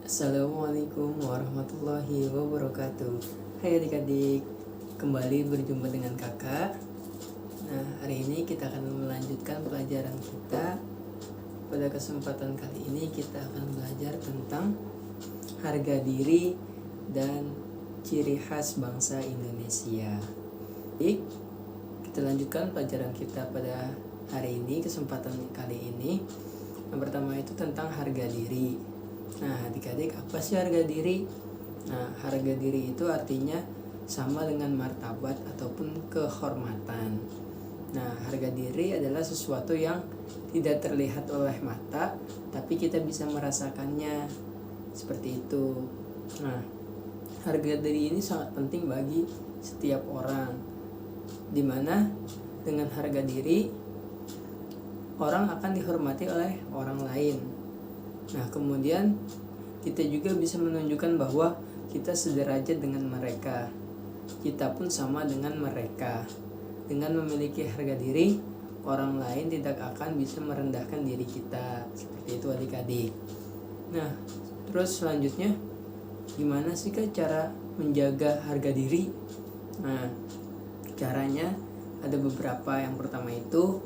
Assalamualaikum warahmatullahi wabarakatuh. Hai adik-adik, kembali berjumpa dengan kakak. Nah, hari ini kita akan melanjutkan pelajaran kita. Pada kesempatan kali ini kita akan belajar tentang harga diri dan ciri khas bangsa Indonesia. Baik, kita lanjutkan pelajaran kita pada hari ini, kesempatan kali ini. Yang pertama itu tentang harga diri. Nah, adik-adik, apa sih harga diri? Nah, harga diri itu artinya sama dengan martabat ataupun kehormatan. Nah, harga diri adalah sesuatu yang tidak terlihat oleh mata, tapi kita bisa merasakannya. Seperti itu. Nah, harga diri ini sangat penting bagi setiap orang. Dimana dengan harga diri, orang akan dihormati oleh orang lain. Nah, kemudian kita juga bisa menunjukkan bahwa kita sederajat dengan mereka. Kita pun sama dengan mereka. Dengan memiliki harga diri, orang lain tidak akan bisa merendahkan diri kita. Seperti itu adik-adik. Nah, terus selanjutnya, gimana sih Kak cara menjaga harga diri? Nah, caranya ada beberapa. Yang pertama itu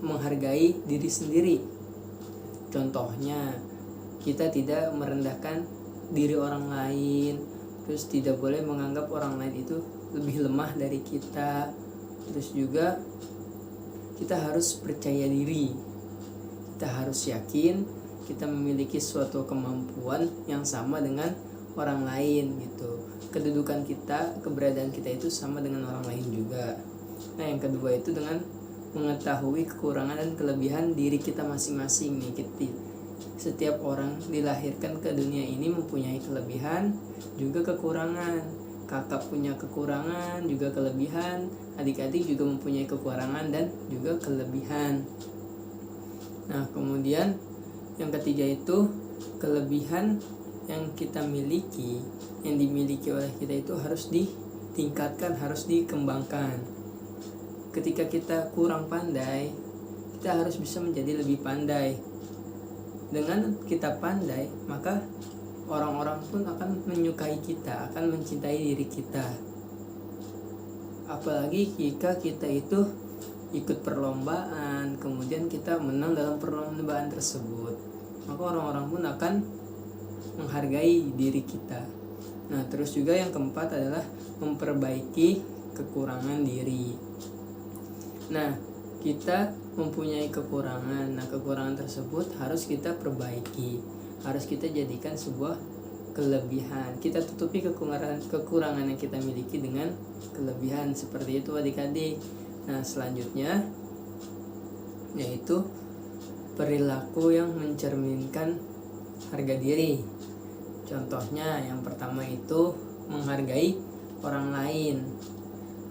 menghargai diri sendiri. Contohnya, kita tidak merendahkan diri orang lain, terus tidak boleh menganggap orang lain itu lebih lemah dari kita. Terus juga kita harus percaya diri, kita harus yakin kita memiliki suatu kemampuan yang sama dengan orang lain gitu. Kedudukan kita, keberadaan kita itu sama dengan orang lain juga. Nah, yang kedua itu dengan mengetahui kekurangan dan kelebihan diri kita masing-masing nih. Setiap orang dilahirkan ke dunia ini mempunyai kelebihan juga kekurangan. Kakak punya kekurangan juga kelebihan, adik-adik juga mempunyai kekurangan dan juga kelebihan. Nah, kemudian yang ketiga itu kelebihan yang kita miliki, yang dimiliki oleh kita itu harus ditingkatkan, harus dikembangkan. Ketika kita kurang pandai, kita harus bisa menjadi lebih pandai. Dengan kita pandai, maka orang-orang pun akan menyukai kita, akan mencintai diri kita. Apalagi jika kita itu ikut perlombaan, kemudian kita menang dalam perlombaan tersebut, maka orang-orang pun akan menghargai diri kita. Nah, terus juga yang keempat adalah memperbaiki kekurangan diri. Nah, kita mempunyai kekurangan. Nah, kekurangan tersebut harus kita perbaiki, harus kita jadikan sebuah kelebihan. Kita tutupi kekurangan yang kita miliki dengan kelebihan. Seperti itu adik-adik. Nah, selanjutnya yaitu perilaku yang mencerminkan harga diri. Contohnya yang pertama itu menghargai orang lain.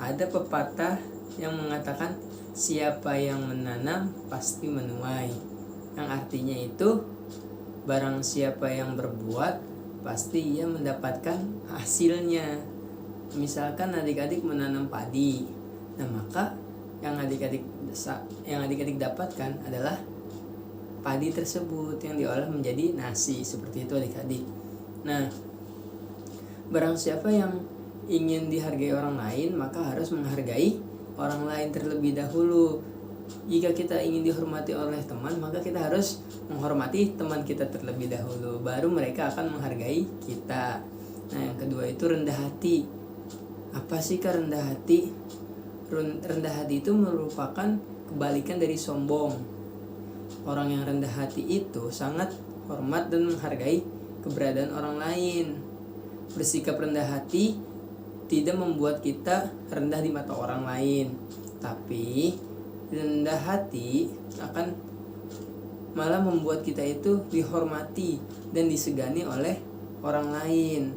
Ada pepatah yang mengatakan siapa yang menanam pasti menuai, yang artinya itu barang siapa yang berbuat pasti ia mendapatkan hasilnya. Misalkan adik-adik menanam padi, nah maka yang adik-adik dapatkan adalah padi tersebut yang diolah menjadi nasi. Seperti itu adik-adik. Nah, barang siapa yang ingin dihargai orang lain, maka harus menghargai orang lain terlebih dahulu. Jika kita ingin dihormati oleh teman, maka kita harus menghormati teman kita terlebih dahulu, baru mereka akan menghargai kita. Nah, yang kedua itu rendah hati. Apa sih Kak rendah hati? Rendah hati itu merupakan kebalikan dari sombong. Orang yang rendah hati itu sangat hormat dan menghargai keberadaan orang lain. Bersikap rendah hati tidak membuat kita rendah di mata orang lain, tapi rendah hati akan malah membuat kita itu dihormati dan disegani oleh orang lain.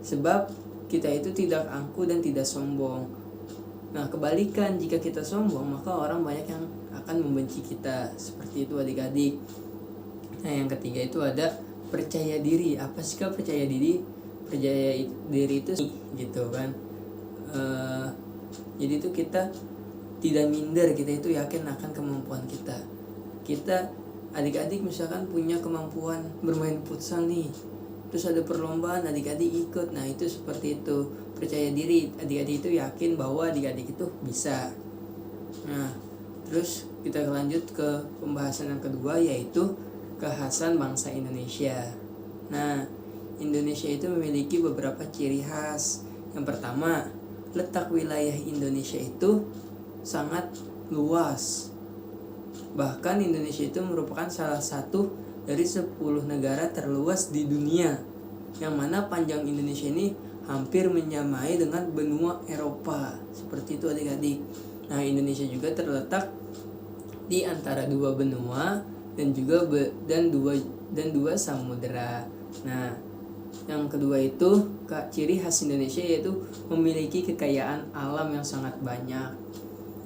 Sebab kita itu tidak angkuh dan tidak sombong. Nah, kebalikan, jika kita sombong, maka orang banyak yang akan membenci kita. Seperti itu adik-adik. Nah, yang ketiga itu ada percaya diri. Apa sih Kak percaya diri? Percaya diri itu gitu kan, jadi itu kita tidak minder, kita itu yakin akan kemampuan kita. Kita adik-adik misalkan punya kemampuan bermain futsal nih, terus ada perlombaan, adik-adik ikut. Nah itu seperti itu, percaya diri, adik-adik itu yakin bahwa adik-adik itu bisa. Nah terus kita lanjut ke pembahasan yang kedua, yaitu kekhasan bangsa Indonesia. Nah Indonesia itu memiliki beberapa ciri khas. Yang pertama, letak wilayah Indonesia itu sangat luas. Bahkan Indonesia itu merupakan salah satu dari 10 negara terluas di dunia, yang mana panjang Indonesia ini hampir menyamai dengan benua Eropa. Seperti itu adik-adik. Nah Indonesia juga terletak di antara dua benua dan juga dua samudera. Nah yang kedua itu ciri khas Indonesia, yaitu memiliki kekayaan alam yang sangat banyak.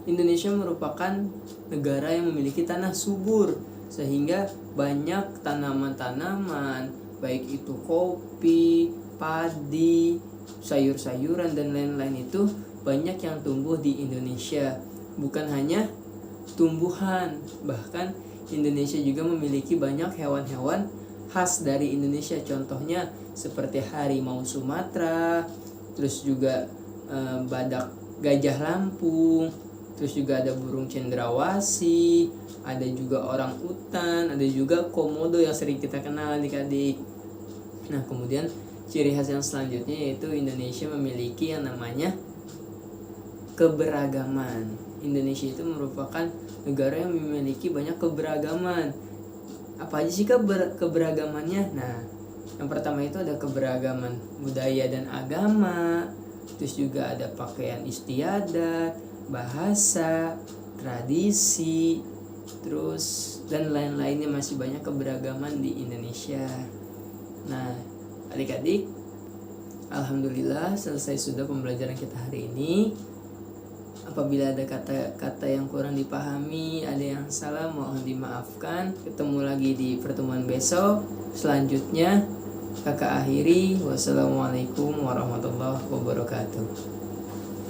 Indonesia merupakan negara yang memiliki tanah subur, sehingga banyak tanaman-tanaman, baik itu kopi, padi, sayur-sayuran dan lain-lain itu banyak yang tumbuh di Indonesia. Bukan hanya tumbuhan, bahkan Indonesia juga memiliki banyak hewan-hewan khas dari Indonesia. Contohnya seperti harimau Sumatera, terus juga badak gajah Lampung, terus juga ada burung cendrawasih, ada juga orang utan, ada juga komodo yang sering kita kenal adik-adik. Nah kemudian ciri khas yang selanjutnya yaitu Indonesia memiliki yang namanya keberagaman. Indonesia itu merupakan negara yang memiliki banyak keberagaman. Apa aja sih keberagamannya? Nah yang pertama itu ada keberagaman budaya dan agama, terus juga ada pakaian istiadat, bahasa, tradisi, terus dan lain-lainnya. Masih banyak keberagaman di Indonesia. Nah adik-adik, alhamdulillah selesai sudah pembelajaran kita hari ini. Apabila ada kata-kata yang kurang dipahami, ada yang salah, mohon dimaafkan. Ketemu lagi di pertemuan besok. Selanjutnya kakak akhiri, wassalamualaikum warahmatullahi wabarakatuh.